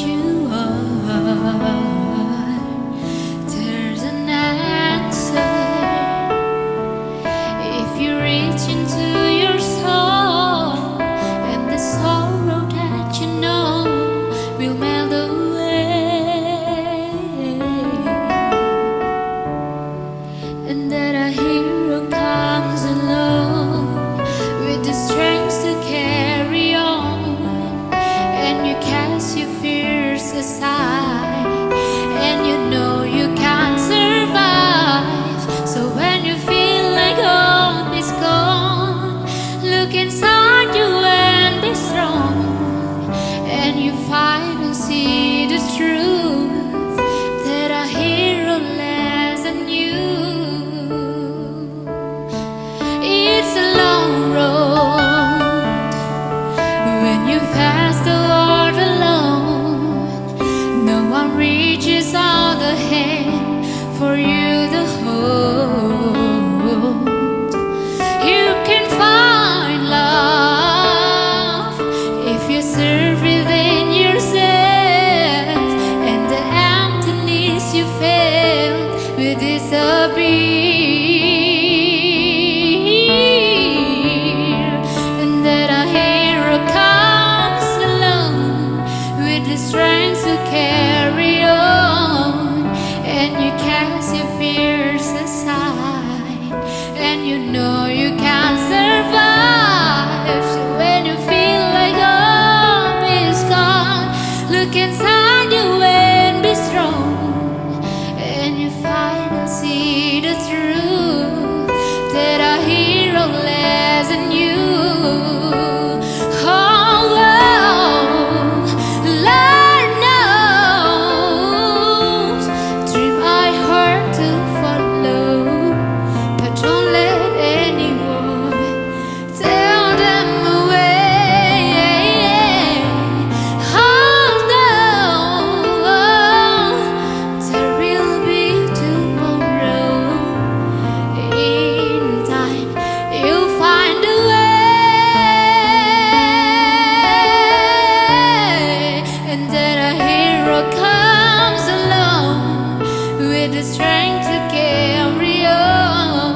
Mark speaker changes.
Speaker 1: you are, there's an answer. If you reach into your soul, and the sorrow that you know will melt away, and that a hero comes along with the strength to carry on, and you cast your fears aside, and you know you can't survive. So when you feel like hope is gone, look inside you and be strong, and you finally see the truth that a hero lives in you. It's a long road when you pass the Lord alone. No one reaches out the hand for you to hold. You can find love if you serve within yourself, and the emptiness you felt will disappear. The strength to carry on, and you cast your fears aside, and you know you can't survive. So when you feel like hope is gone, look inside you and be strong, and you finally see the truth that a hero lives in you. Comes along with the strength to carry on.